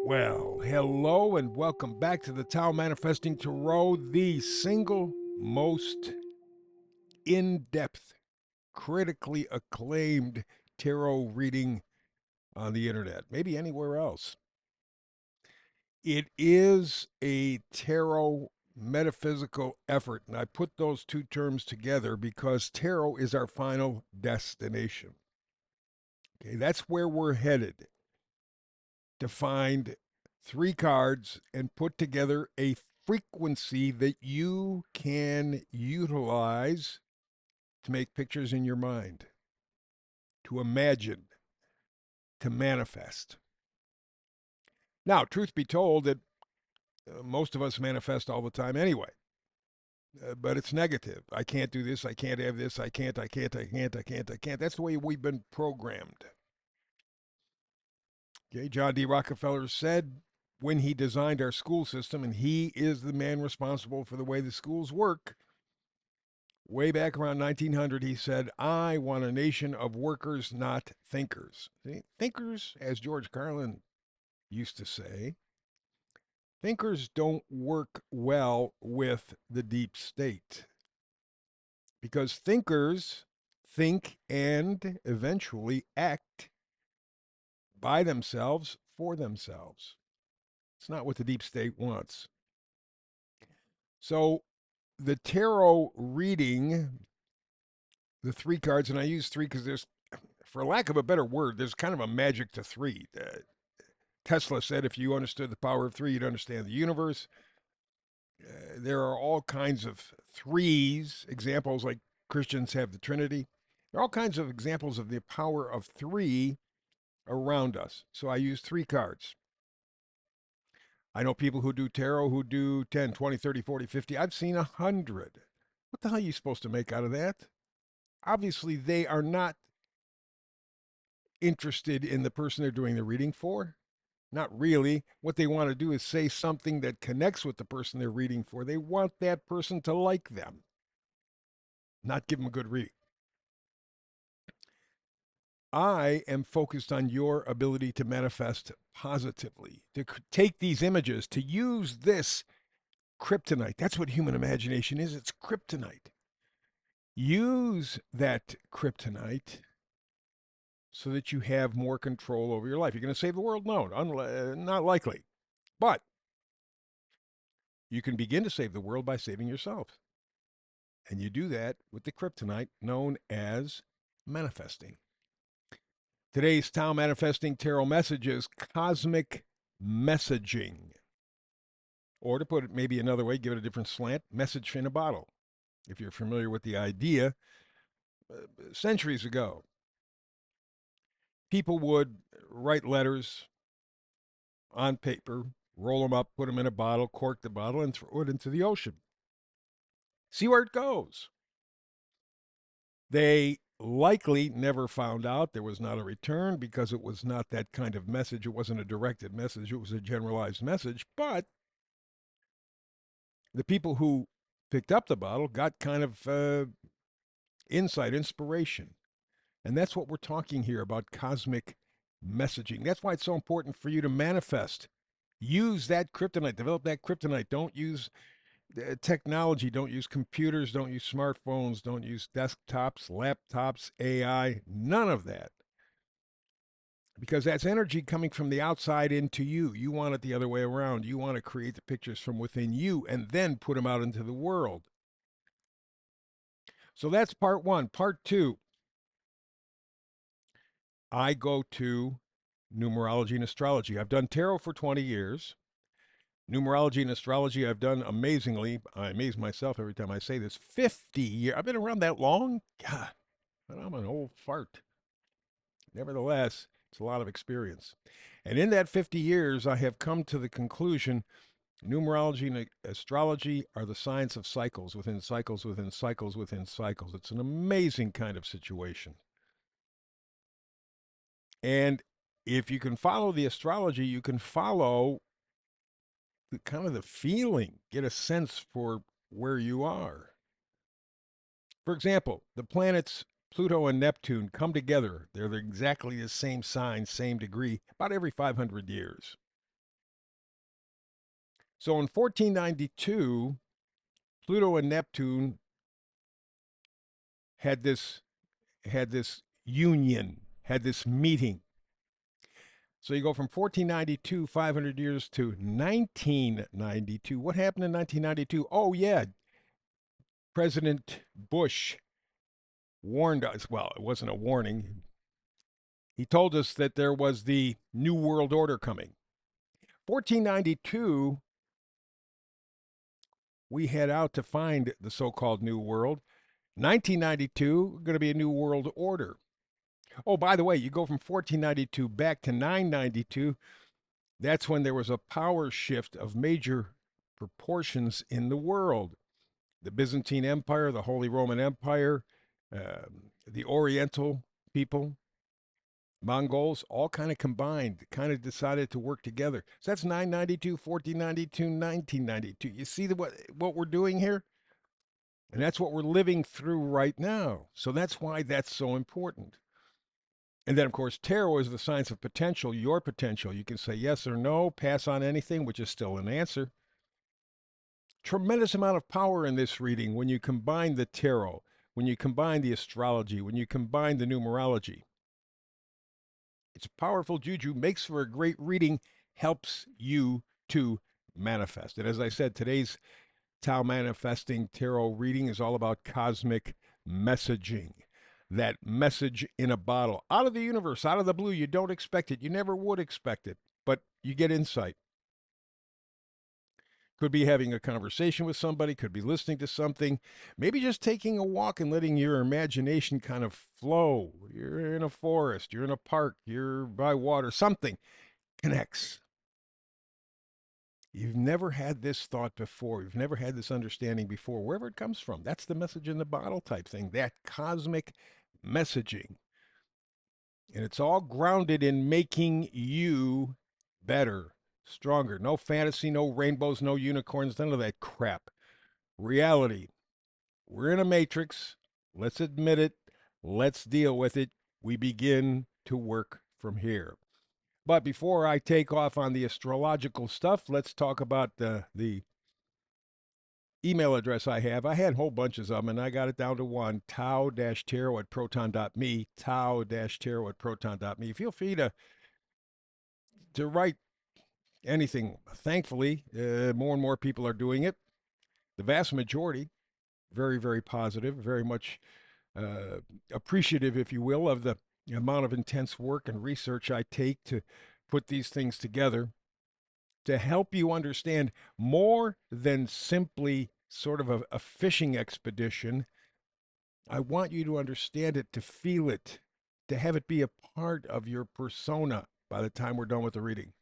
Well, hello and welcome back to the Tao Manifesting Tarot, the single most in depth, critically acclaimed tarot reading on the internet, maybe anywhere else. It is a tarot metaphysical effort, and I put those two terms together because tarot is our final destination. Okay, that's where we're headed to find three cards and put together a frequency that you can utilize to make pictures in your mind, to imagine, to manifest. Now, truth be told, that most of us manifest all the time anyway, but it's negative. I can't do this. I can't have this. I can't. I can't. I can't. I can't. I can't. That's the way we've been programmed. Okay, John D. Rockefeller said when he designed our school system, and he is the man responsible for the way the schools work. Way back around 1900, he said, I want a nation of workers, not thinkers. See, thinkers, as George Carlin used to say, thinkers don't work well with the deep state because thinkers think and eventually act by themselves for themselves. It's not what the deep state wants. So the tarot reading, the three cards, and I use three because there's, for lack of a better word, there's kind of a magic to three. Tesla said if you understood the power of three, you'd understand the universe. There are all kinds of threes, examples like Christians have the Trinity. There are all kinds of examples of the power of three around us. So I use three cards. I know people who do tarot who do 10, 20, 30, 40, 50. I've seen 100. What the hell are you supposed to make out of that? Obviously, they are not interested in the person they're doing the reading for. Not really. What they want to do is say something that connects with the person they're reading for. They want that person to like them, not give them a good read. I am focused on your ability to manifest positively, to take these images, to use this kryptonite. That's what human imagination is. It's kryptonite. Use that kryptonite so that you have more control over your life. You're going to save the world? No, not likely. But you can begin to save the world by saving yourself. And you do that with the kryptonite known as manifesting. Today's Tao Manifesting Tarot message is cosmic messaging. Or to put it maybe another way, give it a different slant, message in a bottle. If you're familiar with the idea, centuries ago, people would write letters on paper, roll them up, put them in a bottle, cork the bottle, and throw it into the ocean. See where it goes. They likely never found out there was not a return because it was not that kind of message. It wasn't a directed message, it was a generalized message. But the people who picked up the bottle got kind of insight, inspiration. And that's what we're talking here about cosmic messaging. That's why it's so important for you to manifest. Use that kryptonite, develop that kryptonite. Don't use technology, don't use computers, don't use smartphones, don't use desktops, laptops, AI, none of that. Because that's energy coming from the outside into you. You want it the other way around. You want to create the pictures from within you and then put them out into the world. So that's part one. Part two, I go to numerology and astrology. I've done tarot for 20 years. Numerology and astrology, I've done amazingly. I amaze myself every time I say this. 50 years. I've been around that long? God, I'm an old fart. Nevertheless, it's a lot of experience. And in that 50 years, I have come to the conclusion numerology and astrology are the science of cycles within cycles within cycles within cycles. It's an amazing kind of situation. And if you can follow the astrology, you can follow the kind of the feeling, get a sense for where you are. For example, the planets Pluto and Neptune come together. They're exactly the same sign, same degree, about every 500 years. So in 1492, Pluto and Neptune had this union, had this meeting. So you go from 1492, 500 years, to 1992. What happened in 1992? Oh, yeah. President Bush warned us. Well, it wasn't a warning. He told us that there was the New World Order coming. 1492, we head out to find the so called New World. 1992, going to be a New World Order. Oh, by the way, you go from 1492 back to 992. That's when there was a power shift of major proportions in the world. The Byzantine Empire, the Holy Roman Empire, the Oriental people, Mongols, all kind of combined, kind of decided to work together. So that's 992, 1492, 1992. You see what we're doing here? And that's what we're living through right now. So that's why that's so important. And then, of course, tarot is the science of potential, your potential. You can say yes or no, pass on anything, which is still an answer. Tremendous amount of power in this reading when you combine the tarot, when you combine the astrology, when you combine the numerology. It's powerful juju, makes for a great reading, helps you to manifest. And as I said, today's Tao Manifesting Tarot reading is all about cosmic messaging. That message in a bottle, out of the universe, out of the blue. You don't expect it. You never would expect it, but you get insight. Could be having a conversation with somebody, could be listening to something, maybe just taking a walk and letting your imagination kind of flow. You're in a forest, you're in a park, you're by water, something connects. You've never had this thought before. You've never had this understanding before, wherever it comes from. That's the message in the bottle type thing, that cosmic messaging. And it's all grounded in making you better, stronger. No fantasy, no rainbows, no unicorns, none of that crap. Reality. We're in a matrix. Let's admit it. Let's deal with it. We begin to work from here. But before I take off on the astrological stuff, let's talk about the email address I have. I had whole bunches of them, and I got it down to one, tao-tarot@proton.me, tao-tarot@proton.me. Feel free to write anything. Thankfully, more and more people are doing it. The vast majority, very, very positive, very much appreciative, if you will, of the amount of intense work and research I take to put these things together to help you understand more than simply sort of a fishing expedition. I want you to understand it, to feel it, to have it be a part of your persona by the time we're done with the reading.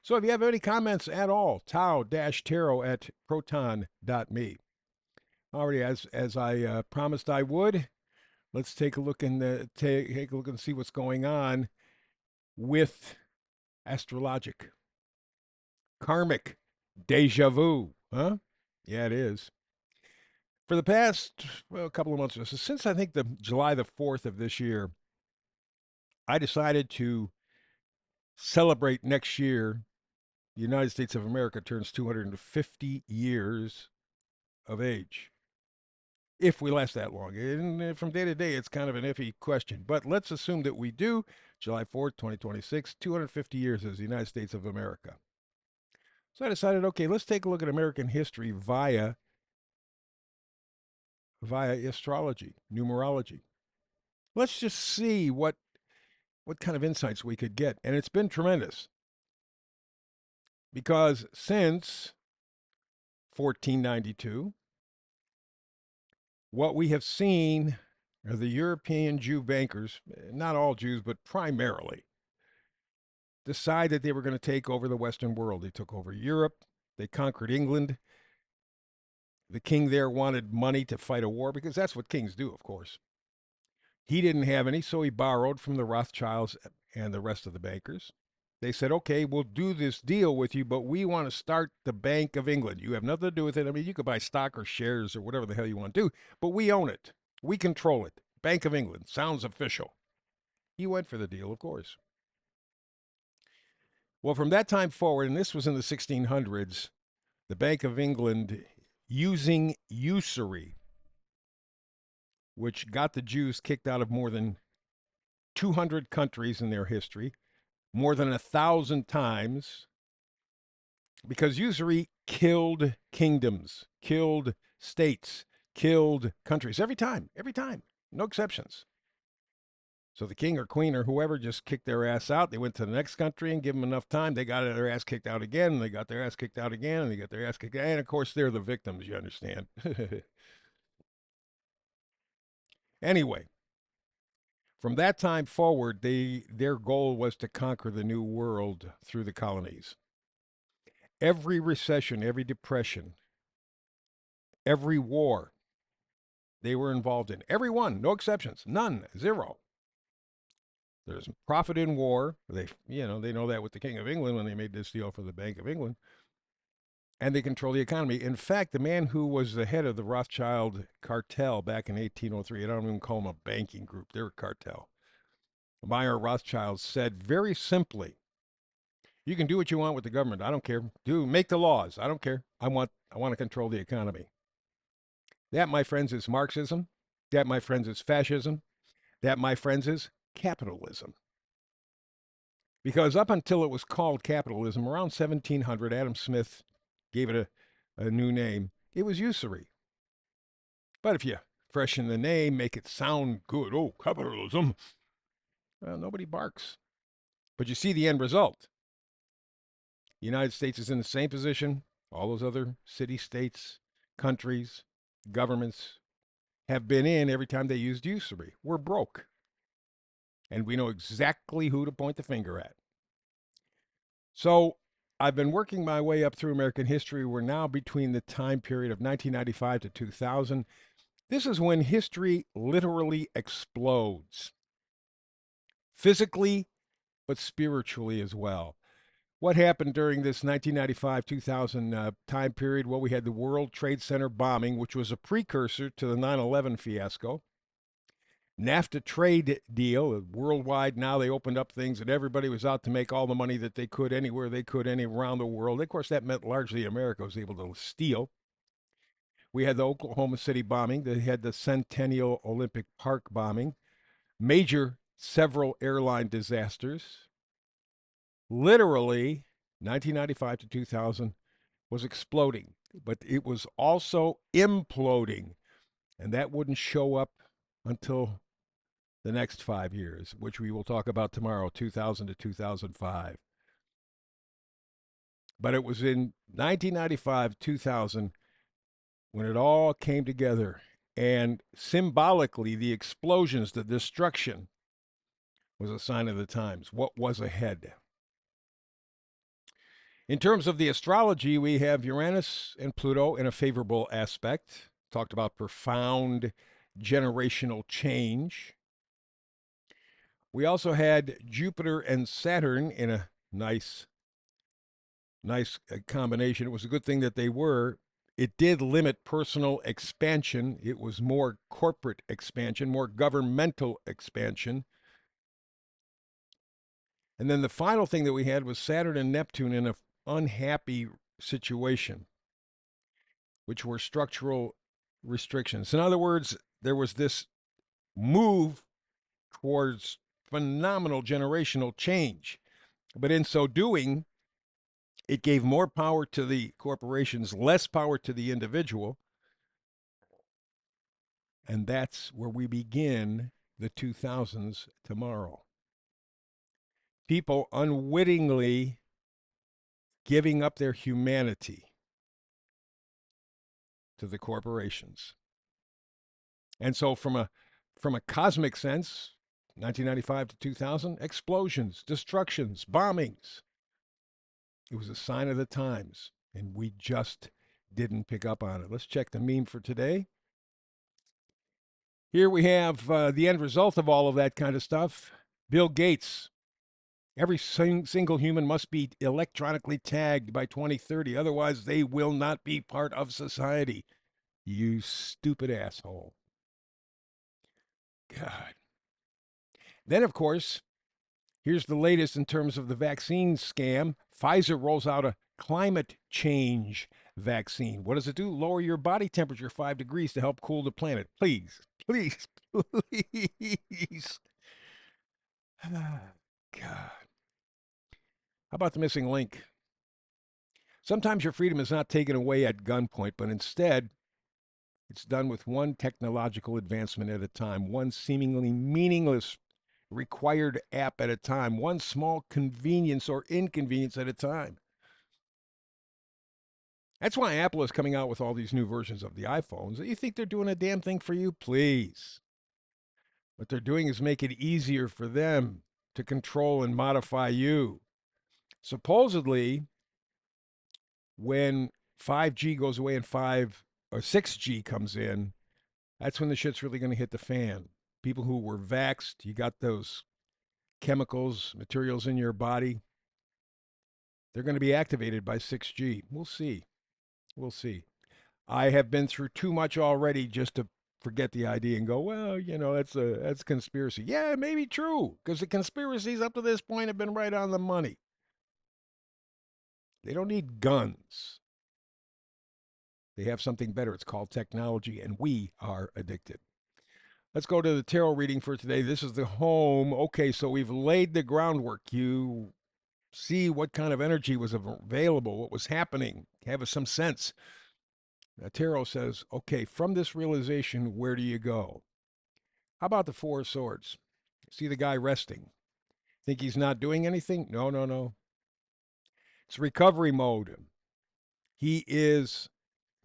So if you have any comments at all, tao-tarot@proton.me. Already, as I promised I would, let's take a look and take a look and see what's going on with astrologic. Karmic deja vu, huh? Yeah, it is. For the past, well, a couple of months, since I think the July the 4th of this year, I decided to celebrate next year. The United States of America turns 250 years of age. If we last that long. And from day to day, it's kind of an iffy question. But let's assume that we do. July 4th, 2026, 250 years as the United States of America. So I decided, okay, let's take a look at American history via astrology, numerology. Let's just see what kind of insights we could get. And it's been tremendous. Because since 1492, what we have seen are the European Jew bankers, not all Jews, but primarily, decide that they were going to take over the Western world. They took over Europe. They conquered England. The king there wanted money to fight a war because that's what kings do, of course. He didn't have any, so he borrowed from the Rothschilds and the rest of the bankers. They said, okay, we'll do this deal with you, but we want to start the Bank of England. You have nothing to do with it. I mean, you could buy stock or shares or whatever the hell you want to do, but we own it. We control it. Bank of England. Sounds official. He went for the deal, of course. Well, from that time forward, and this was in the 1600s, The Bank of England using usury, which got the Jews kicked out of more than 200 countries in their history, more than 1,000 times, because usury killed kingdoms, killed states, killed countries every time, no exceptions. So the king or queen or whoever just kicked their ass out. They went to the next country and give them enough time. They got their ass kicked out again. And they got their ass kicked out again. And they got their ass kicked out. And of course, they're the victims, you understand. Anyway, from that time forward, their goal was to conquer the new world through the colonies. Every recession, every depression, every war they were involved in. Every one, no exceptions, none, zero. There's profit in war. They know that with the King of England when they made this deal for the Bank of England. And they control the economy. In fact, the man who was the head of the Rothschild cartel back in 1803, I don't even call them a banking group, they're a cartel. Meyer Rothschild said very simply, you can do what you want with the government. I don't care. Make the laws. I don't care. I want to control the economy. That, my friends, is Marxism. That, my friends, is fascism. That, my friends, is capitalism. Because up until it was called capitalism, around 1700, Adam Smith gave it a new name. It was usury. But if you freshen the name, make it sound good, oh, capitalism, well, nobody barks. But you see the end result. The United States is in the same position all those other city-states, countries, governments have been in every time they used usury. We're broke. And we know exactly who to point the finger at. So I've been working my way up through American history. We're now between the time period of 1995 to 2000. This is when history literally explodes, physically, but spiritually as well. What happened during this 1995-2000 time period? Well, we had the World Trade Center bombing, which was a precursor to the 9/11 fiasco. NAFTA trade deal, worldwide. Now they opened up things and everybody was out to make all the money that they could anywhere they could, anywhere around the world. Of course, that meant largely America was able to steal. We had the Oklahoma City bombing. They had the Centennial Olympic Park bombing. Major several airline disasters. Literally, 1995 to 2000 was exploding, but it was also imploding. And that wouldn't show up until the next 5 years, which we will talk about tomorrow, 2000 to 2005. But it was in 1995, 2000, when it all came together. And symbolically, the explosions, the destruction, was a sign of the times. What was ahead? In terms of the astrology, we have Uranus and Pluto in a favorable aspect. Talked about profound generational change. We also had Jupiter and Saturn in a nice combination. It was a good thing that they were. It did limit personal expansion. It was more corporate expansion, more governmental expansion. And then the final thing that we had was Saturn and Neptune in an unhappy situation, which were structural restrictions. In other words, there was this move towards phenomenal generational change. But in so doing, it gave more power to the corporations, less power to the individual. And that's where we begin the 2000s tomorrow. People unwittingly giving up their humanity to the corporations. And so from a cosmic sense, 1995 to 2000, explosions, destructions, bombings. It was a sign of the times, and we just didn't pick up on it. Let's check the meme for today. Here we have the end result of all of that kind of stuff. Bill Gates. Every single human must be electronically tagged by 2030. Otherwise, they will not be part of society. You stupid asshole. God. Then, of course, here's the latest in terms of the vaccine scam. Pfizer rolls out a climate change vaccine. What does it do? Lower your body temperature 5 degrees to help cool the planet. Please, please, please. God. How about the missing link? Sometimes your freedom is not taken away at gunpoint, but instead, it's done with one technological advancement at a time, one seemingly meaningless required app at a time, one small convenience or inconvenience at a time. That's why Apple is coming out with all these new versions of the iPhones. You think they're doing a damn thing for you? Please. What they're doing is make it easier for them to control and modify you. Supposedly, when 5G goes away and 5 or 6G comes in, that's when the shit's really going to hit the fan. People who were vaxxed, you got those chemicals, materials in your body, they're going to be activated by 6G. We'll see. We'll see. I have been through too much already just to forget the idea and go, well, that's conspiracy. Yeah, it may be true because the conspiracies up to this point have been right on the money. They don't need guns. They have something better. It's called technology, and we are addicted. Let's go to the tarot reading for today. This is the home. Okay, so we've laid the groundwork. You see what kind of energy was available, what was happening, have some sense. Now, tarot says, okay, from this realization, where do you go? How about the Four of Swords? See the guy resting. Think he's not doing anything? No, no, no. It's recovery mode. He is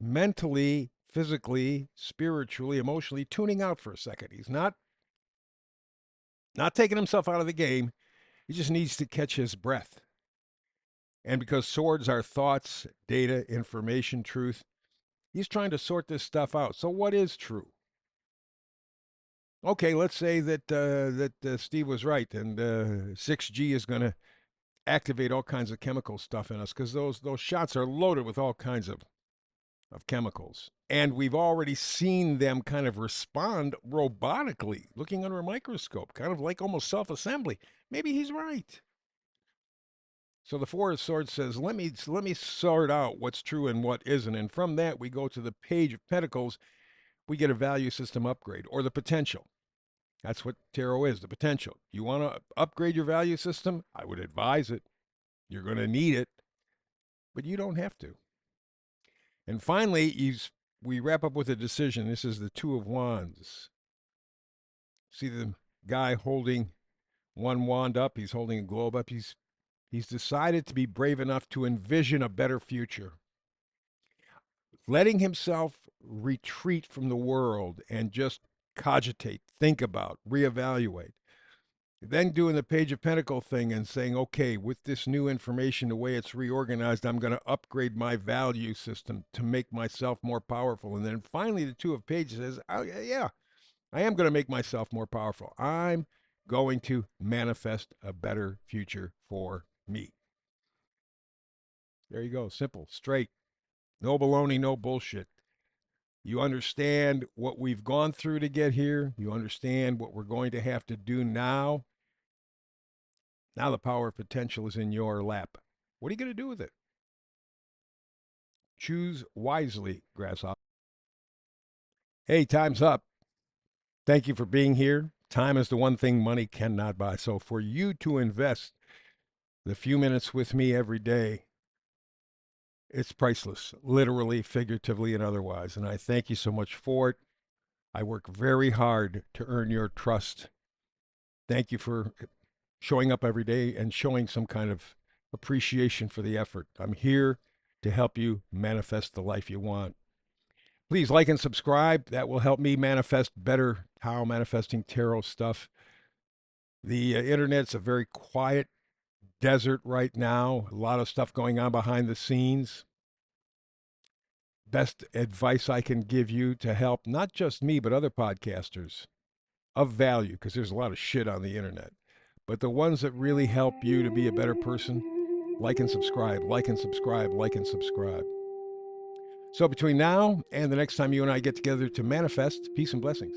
mentally, physically, spiritually, emotionally tuning out for a second. He's not taking himself out of the game. He just needs to catch his breath. And because swords are thoughts, data, information, truth, he's trying to sort this stuff out. So what is true? Okay, let's say that Steve was right, and 6G is going to activate all kinds of chemical stuff in us because those shots are loaded with all kinds of chemicals. And we've already seen them kind of respond robotically, looking under a microscope, kind of like almost self-assembly. Maybe he's right. So the Four of Swords says, let me sort out what's true and what isn't. And from that, we go to the Page of Pentacles. We get a value system upgrade or the potential. That's what tarot is, the potential. You want to upgrade your value system? I would advise it. You're going to need it, but you don't have to. And finally, we wrap up with a decision. This is the Two of Wands. See the guy holding one wand up. He's holding a globe up. He's decided to be brave enough to envision a better future. Letting himself retreat from the world and just cogitate, think about, reevaluate. Then doing the Page of Pentacles thing and saying, okay, with this new information, the way it's reorganized, I'm going to upgrade my value system to make myself more powerful. And then finally, the Two of Pages says, oh, yeah, I am going to make myself more powerful. I'm going to manifest a better future for me. There you go. Simple, straight. No baloney, no bullshit. You understand what we've gone through to get here. You understand what we're going to have to do now. Now the power of potential is in your lap. What are you going to do with it? Choose wisely, Grasshopper. Hey, time's up. Thank you for being here. Time is the one thing money cannot buy. So for you to invest the few minutes with me every day, it's priceless, literally, figuratively, and otherwise. And I thank you so much for it. I work very hard to earn your trust. Thank you for showing up every day and showing some kind of appreciation for the effort. I'm here to help you manifest the life you want. Please like and subscribe. That will help me manifest better Tao Manifesting Tarot stuff. The internet's a very quiet desert right now. A lot of stuff going on behind the scenes. Best advice I can give you to help not just me, but other podcasters of value, because there's a lot of shit on the internet. But the ones that really help you to be a better person, like and subscribe, like and subscribe, like and subscribe. So between now and the next time you and I get together to manifest, peace and blessings.